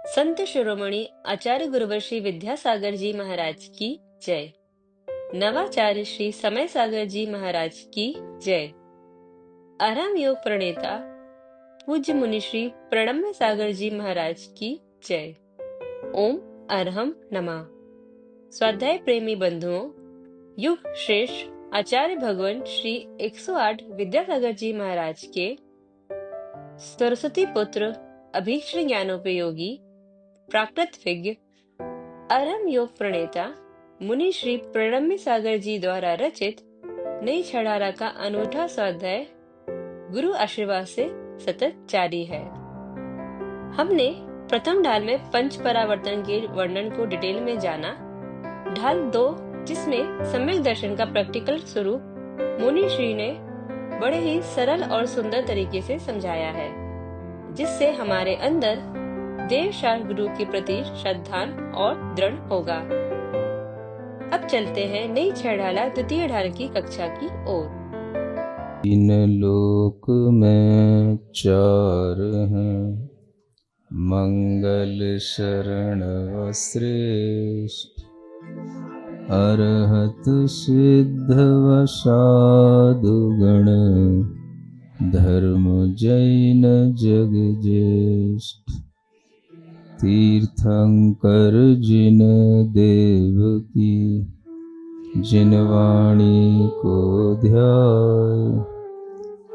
संत शिरोमणि आचार्य गुरुवर श्री विद्यासागर जी महाराज की जय। नवाचार्य श्री समय सागर जी महाराज की जय। आराम योग प्रणेता पूज्य मुनि श्री प्रणम्य सागर जी महाराज की जय। ओम अरहम नमः। स्वाध्याय प्रेमी बंधुओं, युग श्रेष्ठ आचार्य भगवान श्री 108 विद्यासागर जी महाराज के सरस्वती पुत्र अभीष्ट ज्ञानोपयोगी प्राकृत विज्ञ अरहम योग प्रणेता मुनि श्री प्रणम्य सागर जी द्वारा रचित नई छड़ारा का अनूठा स्वाध्याय गुरु आशीर्वाद से सतत जारी है। हमने प्रथम ढाल में पंच परावर्तन के वर्णन को डिटेल में जाना। ढाल 2, जिसमें सम्यक दर्शन का प्रैक्टिकल स्वरूप मुनि श्री ने बड़े ही सरल और सुंदर तरीके से समझाया है, जिससे हमारे अंदर देव शास्त्र गुरु के प्रति श्रद्धा और दृढ़ होगा। अब चलते हैं नई छड़ाला द्वितीय ढाल की कक्षा की ओर। तीन लोक में चार हैं, मंगल शरण श्रेष्ठ, अरहत सिद्ध व साधु गण, धर्म जैन जग ज्येष्ठ। तीर्थंकर जिन देव की, जिन वाणी को ध्याय,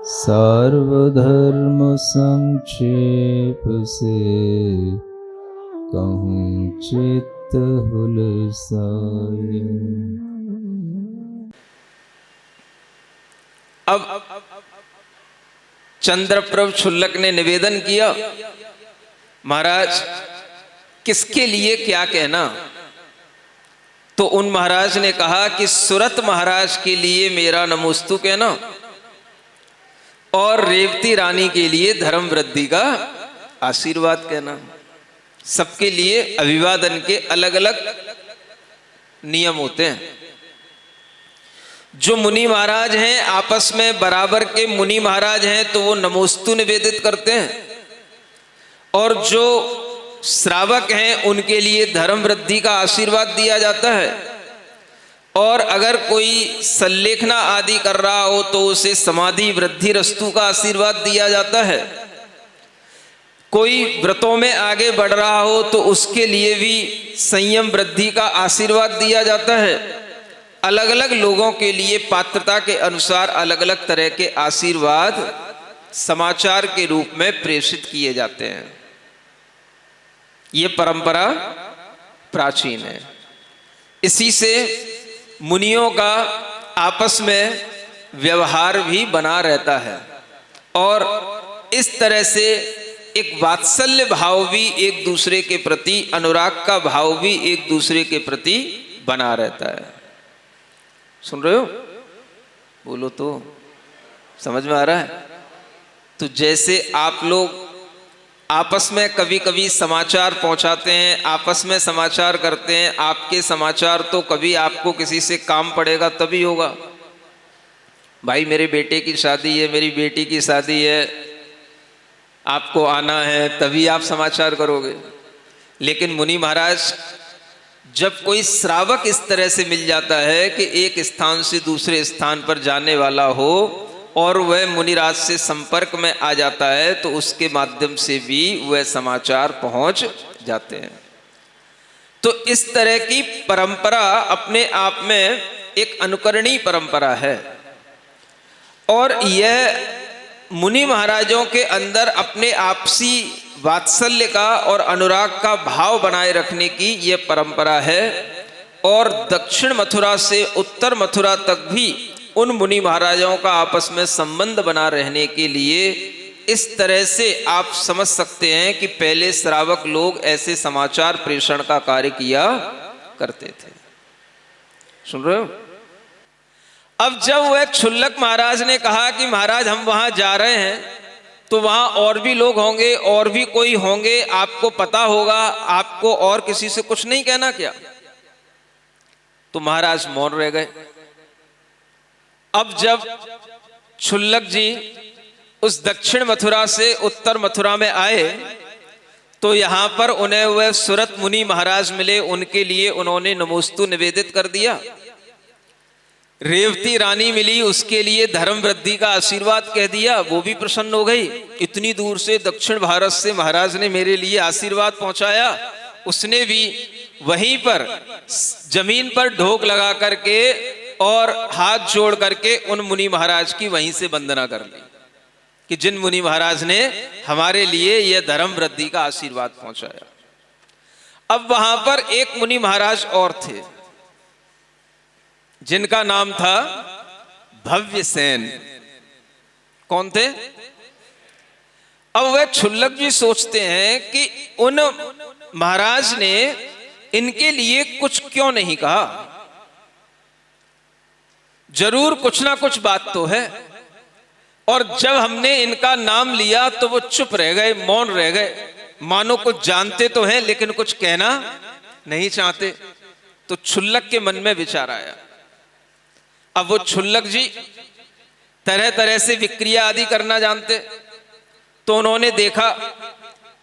सार्वधर्म संक्षेप से, कहूँ चित्त हुलसाए। अब चंद्रप्रभ क्षुल्लक ने निवेदन किया, महाराज किसके लिए क्या कहना? तो उन महाराज ने कहा कि सुरत महाराज के लिए मेरा नमोस्तु कहना और रेवती रानी के लिए धर्म वृद्धि का आशीर्वाद कहना। सबके लिए अभिवादन के अलग अलग नियम होते हैं। जो मुनि महाराज हैं, आपस में बराबर के मुनि महाराज हैं, तो वो नमोस्तु निवेदित करते हैं, और जो श्रावक हैं उनके लिए धर्म वृद्धि का आशीर्वाद दिया जाता है। और अगर कोई संलेखना आदि कर रहा हो तो उसे समाधि वृद्धि रस्तु का आशीर्वाद दिया जाता है। कोई व्रतों में आगे बढ़ रहा हो तो उसके लिए भी संयम वृद्धि का आशीर्वाद दिया जाता है। अलग अलग लोगों के लिए पात्रता के अनुसार अलग अलग तरह के आशीर्वाद समाचार के रूप में प्रेषित किए जाते हैं। ये परंपरा प्राचीन है। इसी से मुनियों का आपस में व्यवहार भी बना रहता है, और इस तरह से एक वात्सल्य भाव भी एक दूसरे के प्रति, अनुराग का भाव भी एक दूसरे के प्रति बना रहता है। सुन रहे हो? बोलो तो, समझ में आ रहा है? तो जैसे आप लोग आपस में कभी कभी समाचार पहुंचाते हैं, आपस में समाचार करते हैं, आपके समाचार तो कभी आपको किसी से काम पड़ेगा तभी होगा। भाई मेरे बेटे की शादी है, मेरी बेटी की शादी है, आपको आना है, तभी आप समाचार करोगे। लेकिन मुनि महाराज, जब कोई श्रावक इस तरह से मिल जाता है कि एक स्थान से दूसरे स्थान पर जाने वाला हो और वह मुनिराज से संपर्क में आ जाता है, तो उसके माध्यम से भी वह समाचार पहुंच जाते हैं। तो इस तरह की परंपरा अपने आप में एक अनुकरणीय परंपरा है, और यह मुनि महाराजों के अंदर अपने आपसी वात्सल्य का और अनुराग का भाव बनाए रखने की यह परंपरा है। और दक्षिण मथुरा से उत्तर मथुरा तक भी उन मुनि महाराजों का आपस में संबंध बना रहने के लिए इस तरह से आप समझ सकते हैं कि पहले श्रावक लोग ऐसे समाचार प्रेषण का कार्य किया करते थे। सुन रहे हो? अब जब वह क्षुल्लक महाराज ने कहा कि महाराज हम वहां जा रहे हैं, तो वहां और भी लोग होंगे, और भी कोई होंगे, आपको पता होगा, आपको और किसी से कुछ नहीं कहना क्या? तो महाराज मौन रह गए। अब जब क्षुल्लक जी उस दक्षिण मथुरा से उत्तर मथुरा में आए, तो यहाँ पर उन्हें वह सुरत मुनि महाराज मिले, उनके लिए उन्होंने नमोस्तु निवेदित कर दिया। रेवती रानी मिली, उसके लिए धर्म वृद्धि का आशीर्वाद कह दिया, वो भी प्रसन्न हो गई। इतनी दूर से दक्षिण भारत से महाराज ने मेरे लिए आशीर्वाद पहुंचाया। उसने भी वहीं पर जमीन पर ढोक लगा करके और हाथ जोड़ करके उन मुनि महाराज की वहीं से वंदना कर ली कि जिन मुनि महाराज ने हमारे लिए यह धर्म वृद्धि का आशीर्वाद पहुंचाया। अब वहां पर एक मुनि महाराज और थे जिनका नाम था भव्यसेन। कौन थे? अब वह क्षुल्लक जी सोचते हैं कि उन महाराज ने इनके लिए कुछ क्यों नहीं कहा, जरूर कुछ ना कुछ बात तो है। और जब हमने इनका नाम लिया तो वो चुप रह गए, मौन रह गए, मानो कुछ जानते तो हैं लेकिन कुछ कहना नहीं चाहते। तो क्षुल्लक के मन में विचार आया। अब वो क्षुल्लक जी तरह तरह से विक्रिया आदि करना जानते, तो उन्होंने देखा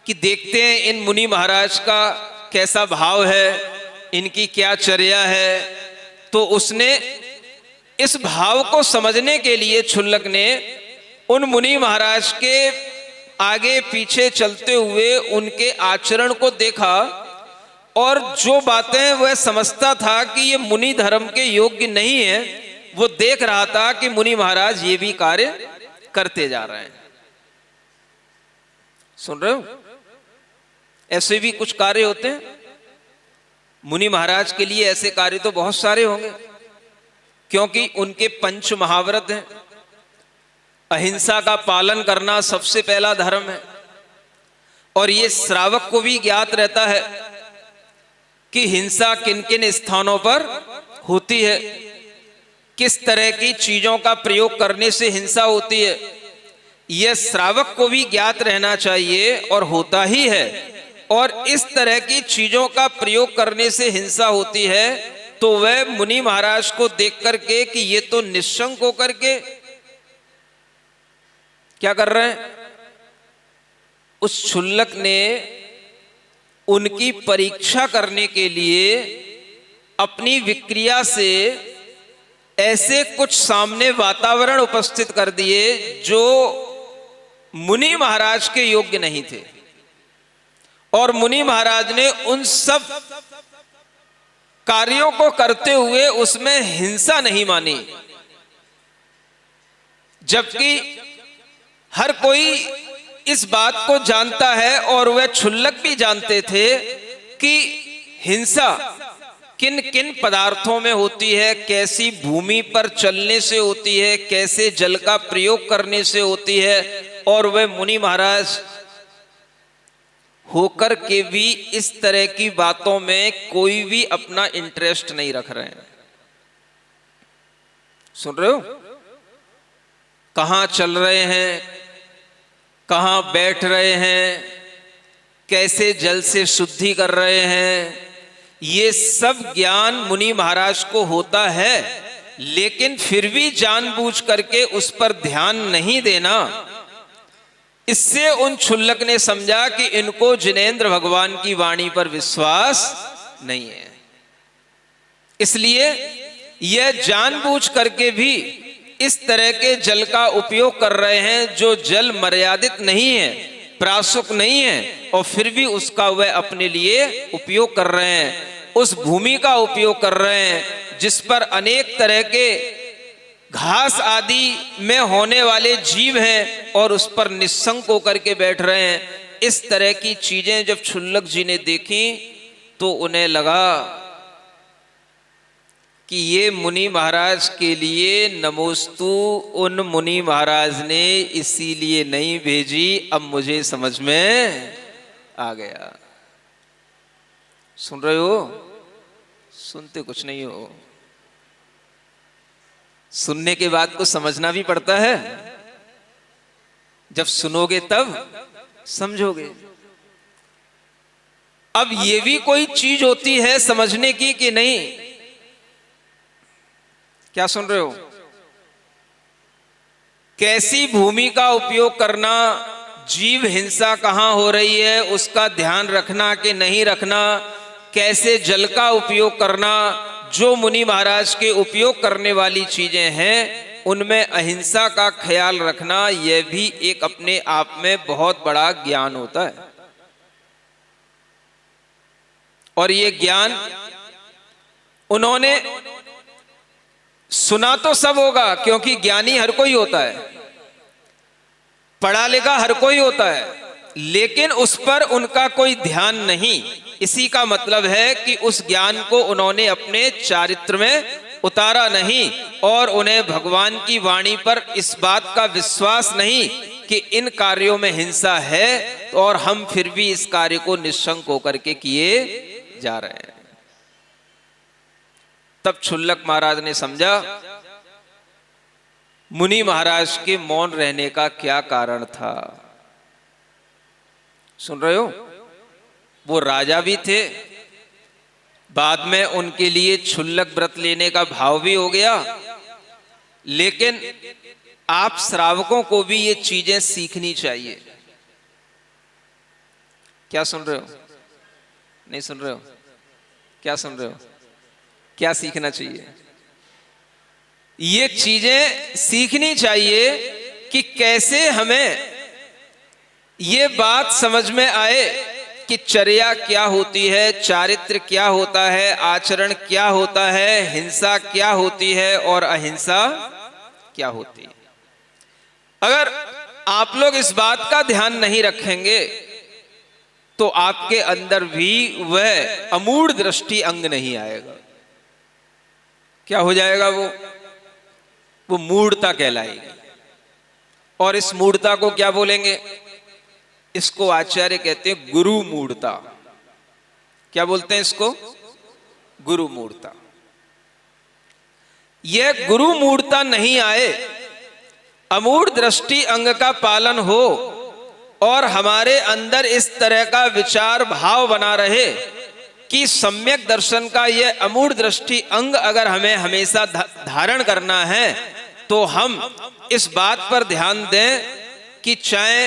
कि देखते हैं इन मुनि महाराज का कैसा भाव है, इनकी क्या चर्या है। तो उसने इस भाव को समझने के लिए क्षुल्लक ने उन मुनि महाराज के आगे पीछे चलते हुए उनके आचरण को देखा, और जो बातें वह समझता था कि ये मुनि धर्म के योग्य नहीं है, वो देख रहा था कि मुनि महाराज ये भी कार्य करते जा रहे हैं। सुन रहे हो? ऐसे भी कुछ कार्य होते हैं। मुनि महाराज के लिए ऐसे कार्य तो बहुत सारे होंगे, क्योंकि उनके पंच महाव्रत हैं। अहिंसा का पालन करना सबसे पहला धर्म है, और ये श्रावक को भी ज्ञात रहता है कि हिंसा किन किन स्थानों पर होती है, किस तरह की चीजों का प्रयोग करने से हिंसा होती है। यह श्रावक को भी ज्ञात रहना चाहिए, और होता ही है। और इस तरह की चीजों का प्रयोग करने से हिंसा होती है, तो वह मुनि महाराज को देख करके कि ये तो निशंक होकर के क्या कर रहे हैं, उस क्षुल्लक ने उनकी परीक्षा करने के लिए अपनी विक्रिया से ऐसे कुछ सामने वातावरण उपस्थित कर दिए जो मुनि महाराज के योग्य नहीं थे। और मुनि महाराज ने उन सब कार्यों को करते हुए उसमें हिंसा नहीं मानी, जबकि हर कोई इस बात को जानता है, और वह क्षुल्लक भी जानते थे कि हिंसा किन किन पदार्थों में होती है, कैसी भूमि पर चलने से होती है, कैसे जल का प्रयोग करने से होती है। और वह मुनि महाराज होकर के भी इस तरह की बातों में कोई भी अपना इंटरेस्ट नहीं रख रहे हैं। सुन रहे हो? कहां चल रहे हैं, कहां बैठ रहे हैं, कैसे जल से शुद्धि कर रहे हैं, ये सब ज्ञान मुनि महाराज को होता है, लेकिन फिर भी जानबूझ करके उस पर ध्यान नहीं देना। इससे उन क्षुल्लक ने समझा कि इनको जिनेंद्र भगवान की वाणी पर विश्वास नहीं है, इसलिए यह जानबूझ करके भी इस तरह के जल का उपयोग कर रहे हैं जो जल मर्यादित नहीं है, प्रासुक नहीं है, और फिर भी उसका वह अपने लिए उपयोग कर रहे हैं। उस भूमि का उपयोग कर रहे हैं जिस पर अनेक तरह के घास आदि में होने वाले जीव हैं, और उस पर निस्संक होकर के बैठ रहे हैं। इस तरह की चीजें जब क्षुल्लक जी ने देखी तो उन्हें लगा कि ये मुनि महाराज के लिए नमोस्तु उन मुनि महाराज ने इसीलिए नहीं भेजी। अब मुझे समझ में आ गया। सुन रहे हो? सुनते कुछ नहीं हो। सुनने के बाद को समझना भी पड़ता है, जब सुनोगे तब समझोगे। अब ये भी कोई चीज होती है समझने की कि नहीं? क्या सुन रहे हो? कैसी भूमि का उपयोग करना, जीव हिंसा कहाँ हो रही है उसका ध्यान रखना कि नहीं रखना, कैसे जल का उपयोग करना, जो मुनि महाराज के उपयोग करने वाली चीजें हैं उनमें अहिंसा का ख्याल रखना, यह भी एक अपने आप में बहुत बड़ा ज्ञान होता है। और ये ज्ञान उन्होंने सुना तो सब होगा, क्योंकि ज्ञानी हर कोई होता है, पढ़ा लिखा हर कोई होता है, लेकिन उस पर उनका कोई ध्यान नहीं। इसी का मतलब है कि उस ज्ञान को उन्होंने अपने चारित्र में उतारा नहीं, और उन्हें भगवान की वाणी पर इस बात का विश्वास नहीं कि इन कार्यों में हिंसा है, और हम फिर भी इस कार्य को निशंक होकर के किए जा रहे हैं। तब क्षुल्लक महाराज ने समझा मुनि महाराज के मौन रहने का क्या कारण था। सुन रहे हो, वो राजा भी थे, बाद में उनके लिए क्षुल्लक व्रत लेने का भाव भी हो गया, लेकिन आप श्रावकों को भी ये चीजें सीखनी चाहिए। क्या सुन रहे हो? नहीं सुन रहे हो? क्या सुन रहे हो? क्या सीखना चाहिए? ये चीजें सीखनी चाहिए कि कैसे हमें ये बात समझ में आए कि चर्या क्या होती है, चारित्र क्या होता है, आचरण क्या होता है, हिंसा क्या होती है और अहिंसा क्या होती है। अगर आप लोग इस बात का ध्यान नहीं रखेंगे तो आपके अंदर भी वह अमूढ़ दृष्टि अंग नहीं आएगा। क्या हो जाएगा? वो मूढ़ता कहलाएगी। और इस मूढ़ता को क्या बोलेंगे? इसको आचार्य कहते हैं गुरु मूढ़ता। क्या बोलते हैं इसको? गुरु मूढ़ता। यह गुरु मूढ़ता नहीं आए, अमूढ़ दृष्टि अंग का पालन हो और हमारे अंदर इस तरह का विचार भाव बना रहे कि सम्यक दर्शन का यह अमूढ़ दृष्टि अंग अगर हमें हमेशा धारण करना है तो हम इस बात पर ध्यान दें कि चाहे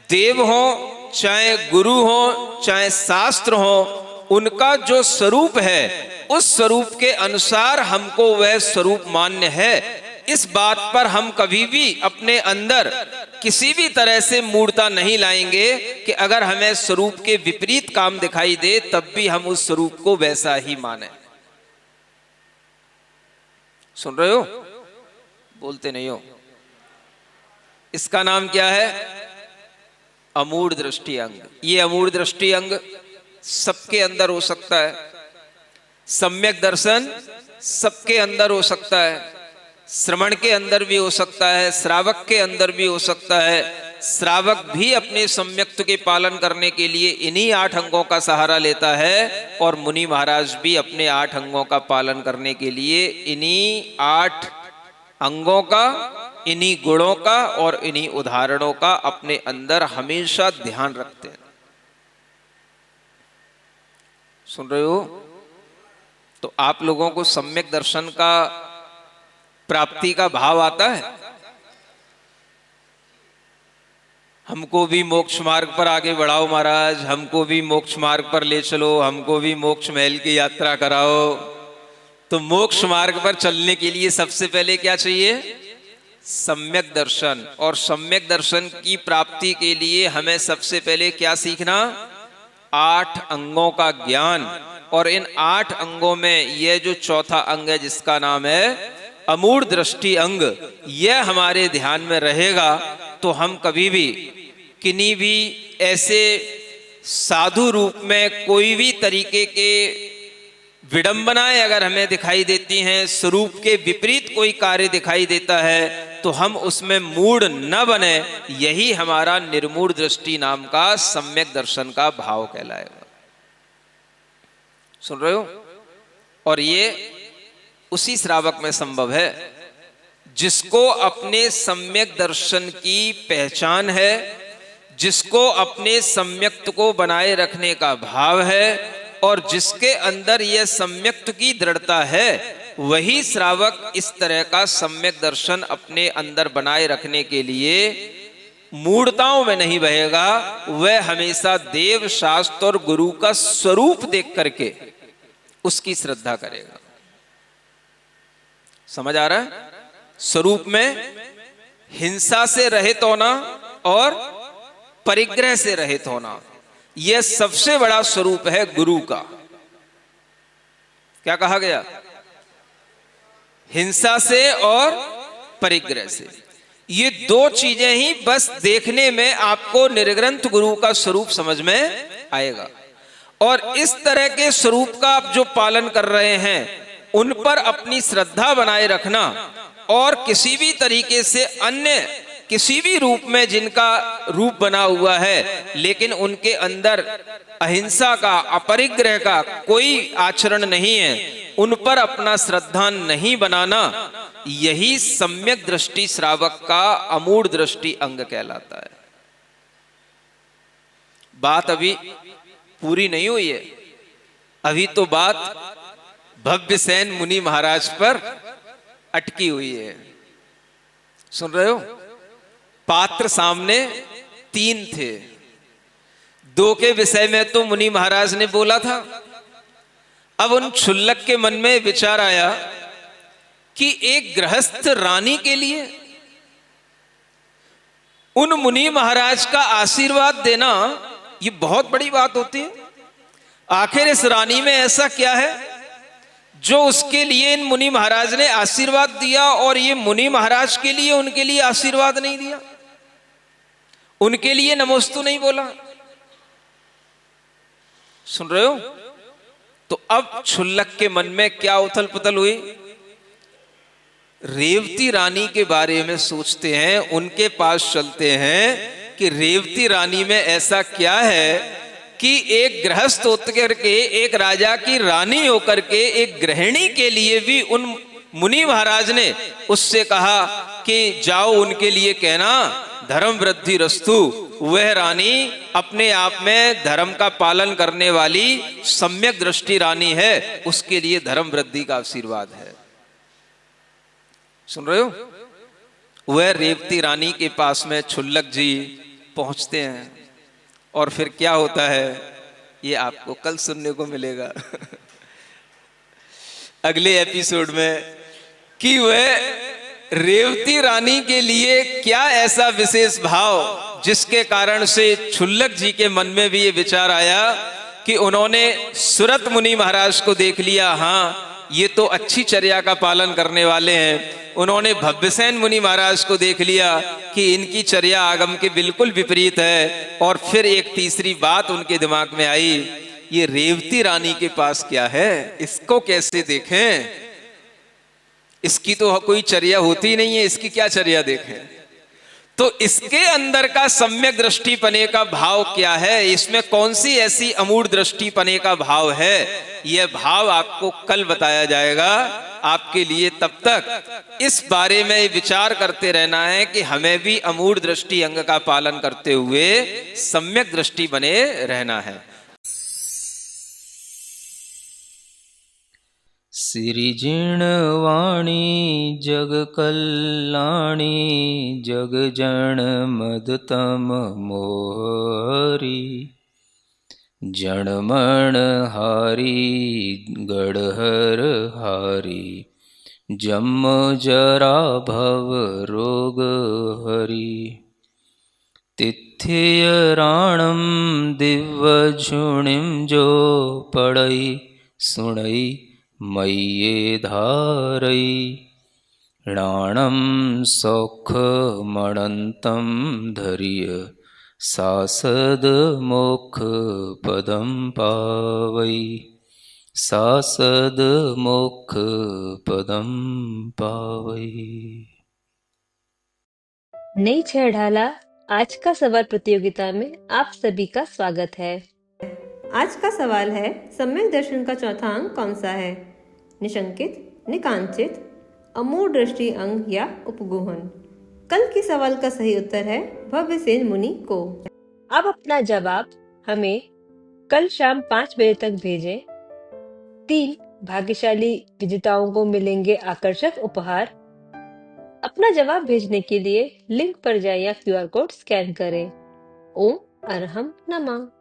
देव हो, चाहे गुरु हो, चाहे शास्त्र हो, उनका जो स्वरूप है उस स्वरूप के अनुसार हमको वह स्वरूप मान्य है। इस बात पर हम कभी भी अपने अंदर किसी भी तरह से मूढ़ता नहीं लाएंगे कि अगर हमें स्वरूप के विपरीत काम दिखाई दे तब भी हम उस स्वरूप को वैसा ही माने। सुन रहे हो? बोलते नहीं हो। इसका नाम क्या है? अमूढ़ दृष्टि अंग। ये अमूढ़ दृष्टि अंग सबके अंदर हो सकता है, सम्यक दर्शन सबके अंदर हो सकता है, श्रवण के अंदर भी हो सकता है, श्रावक के अंदर भी हो सकता है। श्रावक भी अपने सम्यक्त के पालन करने के लिए इन्हीं 8 अंगों का सहारा लेता है, और मुनि महाराज भी अपने 8 अंगों का पालन करने के लिए इन्हीं 8 अंगों का, इन्हीं गुणों का और इन्हीं उदाहरणों का अपने अंदर हमेशा ध्यान रखते हैं। सुन रहे हो? तो आप लोगों को सम्यक दर्शन का प्राप्ति का भाव आता है? हमको भी मोक्ष मार्ग पर आगे बढ़ाओ महाराज, हमको भी मोक्ष मार्ग पर ले चलो, हमको भी मोक्ष महल की यात्रा कराओ। तो मोक्ष मार्ग पर चलने के लिए सबसे पहले क्या चाहिए? सम्यक दर्शन। और सम्यक दर्शन की प्राप्ति के लिए हमें सबसे पहले क्या सीखना? 8 अंगों का ज्ञान। और इन 8 अंगों में यह जो चौथा अंग है जिसका नाम है अमूढ़ दृष्टि अंग, यह हमारे ध्यान में रहेगा तो हम कभी भी किन्हीं भी ऐसे साधु रूप में कोई भी तरीके के विडंबनाएं अगर हमें दिखाई देती हैं, स्वरूप के विपरीत कोई कार्य दिखाई देता है, तो हम उसमें मूढ़ न बने। यही हमारा निर्मूढ़ दृष्टि नाम का सम्यक दर्शन का भाव कहलाएगा। सुन रहे हो? और ये उसी श्रावक में संभव है जिसको अपने सम्यक दर्शन की पहचान है, जिसको अपने सम्यक्त को बनाए रखने का भाव है, और जिसके अंदर यह सम्यक्त की दृढ़ता है, वही श्रावक इस तरह का सम्यक दर्शन अपने अंदर बनाए रखने के लिए मूढ़ताओं में नहीं बहेगा, वह हमेशा देव शास्त्र और गुरु का स्वरूप देख करके उसकी श्रद्धा करेगा। समझ आ रहा है? स्वरूप में हिंसा से रहित होना और परिग्रह से रहित होना, यह सबसे बड़ा स्वरूप है गुरु का। क्या कहा गया? हिंसा से और परिग्रह से। ये दो चीजें ही बस देखने में आपको निर्ग्रंथ गुरु का स्वरूप समझ में आएगा। और इस तरह के स्वरूप का आप जो पालन कर रहे हैं, उन पर अपनी श्रद्धा बनाए रखना, और किसी भी तरीके से अन्य किसी भी रूप में जिनका रूप बना हुआ है लेकिन उनके अंदर अहिंसा का, अपरिग्रह का कोई आचरण नहीं है, उन पर अपना श्रद्धा नहीं बनाना, यही सम्यक दृष्टि श्रावक का अमूढ़ दृष्टि अंग कहलाता है। बात अभी पूरी नहीं हुई है, अभी तो बात भव्यसेन मुनि महाराज पर अटकी हुई है। सुन रहे हो? पात्र सामने 3 थे, 2 के विषय में तो मुनि महाराज ने बोला था। अब उन क्षुल्लक के मन में विचार आया कि एक गृहस्थ रानी के लिए उन मुनि महाराज का आशीर्वाद देना ये बहुत बड़ी बात होती है। आखिर इस रानी में ऐसा क्या है जो उसके लिए इन मुनि महाराज ने आशीर्वाद दिया और ये मुनि महाराज के लिए उनके लिए आशीर्वाद नहीं दिया, उनके लिए नमोस्तु नहीं बोला। सुन रहे हो? तो अब क्षुल्लक के मन में क्या उथल पुथल हुई? रेवती रानी के बारे में सोचते हैं, उनके पास चलते हैं कि रेवती रानी में ऐसा क्या है कि एक गृहस्थ होकर के, एक राजा की रानी होकर के, एक गृहिणी के लिए भी उन मुनि महाराज ने उससे कहा कि जाओ उनके लिए कहना धर्म वृद्धि रस्तु। वह रानी अपने आप में धर्म का पालन करने वाली सम्यक दृष्टि रानी है, उसके लिए धर्म वृद्धि का आशीर्वाद है। सुन रहे हो? वह रेवती रानी के पास में क्षुल्लक जी पहुंचते हैं और फिर क्या होता है ये आपको कल सुनने को मिलेगा अगले एपिसोड में, कि वह रेवती रानी के लिए क्या ऐसा विशेष भाव जिसके कारण से क्षुल्लक जी के मन में भी ये विचार आया कि उन्होंने सुरत मुनि महाराज को देख लिया, हाँ ये तो अच्छी चर्या का पालन करने वाले हैं। उन्होंने भव्यसेन मुनि महाराज को देख लिया कि इनकी चर्या आगम के बिल्कुल विपरीत है। और फिर एक तीसरी बात उनके दिमाग में आई, ये रेवती रानी के पास क्या है, इसको कैसे देखें? इसकी तो कोई चर्या होती नहीं है, इसकी क्या चर्या देखें? तो इसके अंदर का सम्यक दृष्टि पने का भाव क्या है, इसमें कौन सी ऐसी अमूढ़ दृष्टि पने का भाव है, यह भाव आपको कल बताया जाएगा। आपके लिए तब तक इस बारे में विचार करते रहना है कि हमें भी अमूढ़ दृष्टि अंग का पालन करते हुए सम्यक दृष्टि बने रहना है। सिरिजिणवाणी जग कल्याणी जग जन मदतम मोहरी जनमण हारी गढ़हर हारी जम जरा भव रोग हरी तिथ्य राणम दिव्य झुणिम जो पड़ई सुणई मय्ये धारई राणम सौख मणंतम धर्य सासद मोक्ष पदम पावई सासद मोक्ष पदम पावई। नई छह ढाला आज का सवाल प्रतियोगिता में आप सभी का स्वागत है। आज का सवाल है, सम्यक दर्शन का चौथा अंग कौन सा है? निशंकित, निकांचित, अमूढ़ दृष्टि अंग या उपगोहन? कल के सवाल का सही उत्तर है भव्यसेन मुनि को। अब अपना जवाब हमें कल शाम 5 बजे तक भेजें। 3 भाग्यशाली विजेताओं को मिलेंगे आकर्षक उपहार। अपना जवाब भेजने के लिए लिंक पर जाएं या क्यूआर कोड स्कैन करें। ओम अरहम नमः।